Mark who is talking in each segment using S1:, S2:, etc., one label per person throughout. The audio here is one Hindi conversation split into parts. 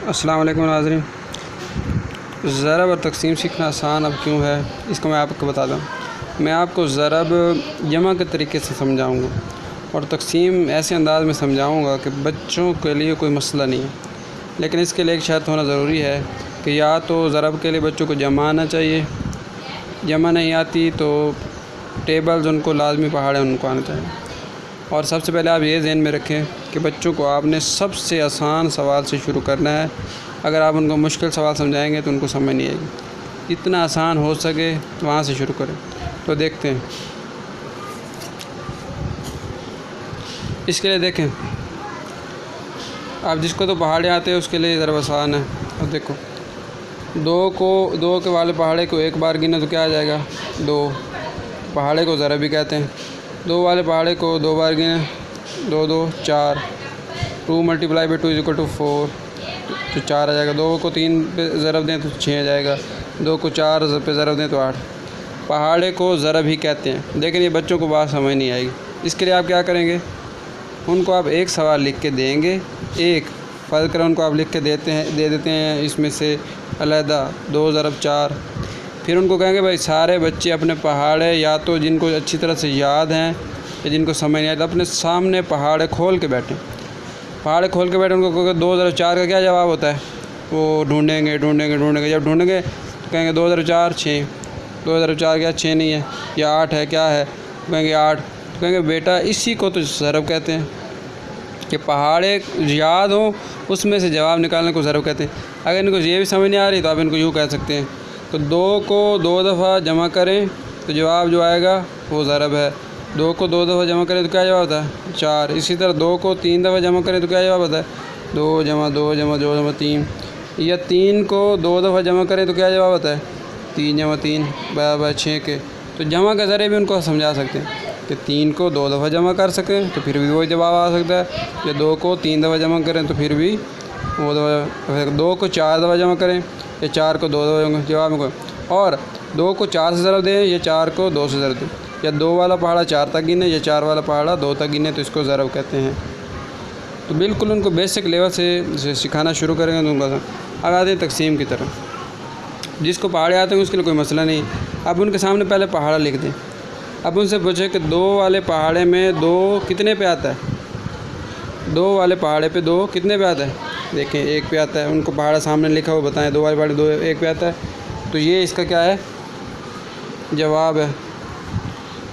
S1: अस्सलाम वालेकुम नाज़रीन। ज़रब और तक़सीम सीखना आसान अब क्यों है, इसको मैं आपको बता दूँ। मैं आपको ज़रब जमा के तरीके से समझाऊँगा और तक़सीम ऐसे अंदाज़ में समझाऊँगा कि बच्चों के लिए कोई मसला नहीं है। लेकिन इसके लिए एक शर्त होना ज़रूरी है कि या तो ज़रब के लिए बच्चों को जमा आना चाहिए, जमा नहीं आती तो टेबल्स उनको लाजमी पहाड़े उनको आना चाहिए। और सबसे पहले आप ये ज़हन में रखें कि बच्चों को आपने सबसे आसान सवाल से शुरू करना है। अगर आप उनको मुश्किल सवाल समझाएंगे तो उनको समझ नहीं आएगी। जितना आसान हो सके वहाँ से शुरू करें। तो देखते हैं, इसके लिए देखें, आप जिसको तो पहाड़े आते हैं उसके लिए ज़रा आसान है। अब देखो, दो के वाले पहाड़े को एक बार गिने तो क्या आ जाएगा, 2। पहाड़े को ज़रा भी कहते हैं। 2 वाले पहाड़े को 2 बार गिने, 2 2 4, 2 multiply by 2 is equal to 4, तो 4 आ जाएगा। 2 को 3 पे ज़रब दें तो 6 आ जाएगा। 2 को 4 पे ज़रब दें तो 8। पहाड़े को ज़रब ही कहते हैं। लेकिन ये बच्चों को बात समझ नहीं आएगी। इसके लिए आप क्या करेंगे, उनको आप एक सवाल लिख के देंगे, एक फ़र्ज़ करें उनको आप लिख के दे देते हैं इसमें से अलहदा 2 ज़रब 4। फिर उनको कहेंगे भाई सारे बच्चे अपने पहाड़े, या तो जिनको अच्छी तरह से याद हैं या जिनको समझ नहीं आता, अपने सामने पहाड़े खोल के बैठें। पहाड़े खोल के बैठे, उनको कहोगे 2 ज़रब 4 का क्या जवाब होता है, वो ढूंढेंगे। जब ढूंढेंगे तो कहेंगे 2 ज़रब 4 6, 2 ज़रब 4 क्या 6 नहीं है, या 8 है, क्या है, तो कहेंगे 8। तो कहेंगे बेटा इसी को तो ज़रब कहते हैं, कि पहाड़े याद हो उसमें से जवाब निकालने को ज़रब कहते हैं। अगर इनको ये भी समझ नहीं आ रही तो आप इनको यूँ कह सकते हैं, तो 2 को 2 दफ़ा जमा करें तो जवाब जो आएगा वो ज़रब है। 2 को 2 दफ़ा जमा करें तो क्या जवाब आता है, 4। इसी तरह 2 को 3 दफ़ा जमा करें तो क्या जवाब आता है, 2 जमा 2 जमा 2 जमा 3। या 3 को 2 दफ़ा जमा करें तो क्या जवाब आता है, 3 जमा 3 बराबर 6 के। तो जमा के ज़रिए भी उनको समझा सकते हैं कि 3 को 2 दफ़ा जमा कर सकें तो फिर भी वही जवाब आ सकता है, या 2 को 3 दफ़ा जमा करें तो फिर भी वो दफ़ा, 2 को 4 दफ़ा जमा करें या 4 को 2 दफ़ा जवाब में, और 2 को 4 से ज़रब दें या 4 को 2 से ज़रब दें, या 2 वाला पहाड़ा 4 तक गिने या 4 वाला पहाड़ा 2 तक गिने, तो इसको ज़रब कहते हैं। तो बिल्कुल उनको बेसिक लेवल से सिखाना शुरू करेंगे तो उनका। अब आते हैं तक़सीम की तरफ। जिसको पहाड़े आते हैं उसके लिए कोई मसला नहीं। अब उनके सामने पहले पहाड़ा लिख दें। अब उनसे पूछे कि 2 वाले पहाड़े में 2 कितने पे आता है, 2 वाले पहाड़े पे 2 कितने पे आता है, देखें 1 पे आता है। उनको पहाड़ा सामने लिखा हो, बताएं 2 वाले पहाड़े 2 1 पे आता है, तो ये इसका क्या है, जवाब है।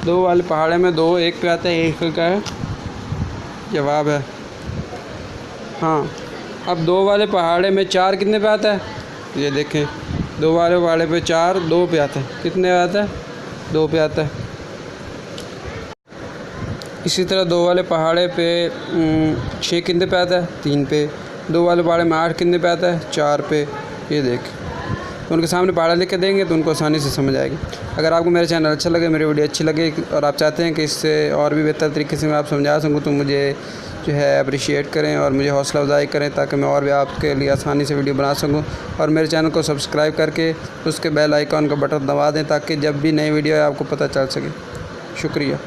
S1: 2 वाले पहाड़े में 2 1 पे आता है, 1 का क्या है, जवाब है। हाँ, अब 2 वाले पहाड़े में 4 कितने पे आता है, ये देखें 2 वाले पहाड़े पे 4 2 पे आता है, कितने पे आता है, 2 पे आता है। इसी तरह 2 वाले पहाड़े पे 6 कितने पे आता है, 3 पे। 2 वाले पहाड़े में 8 कितने पे आता है, 4 पे। ये देख, तो उनके सामने पहाड़ा लिख के देंगे तो उनको आसानी से समझ आएगी। अगर आपको मेरा चैनल अच्छा लगे, मेरी वीडियो अच्छी लगे और आप चाहते हैं कि इससे और भी बेहतर तरीके से मैं आप समझा सकूँ, तो मुझे जो है अप्रिशिएट करें और मुझे हौसला अफजाई करें, ताकि मैं और भी आपके लिए आसानी से वीडियो बना सकूँ। और मेरे चैनल को सब्सक्राइब करके उसके बेल आइकॉन का बटन दबा दें, ताकि जब भी नई वीडियो है आपको पता चल सके। शुक्रिया।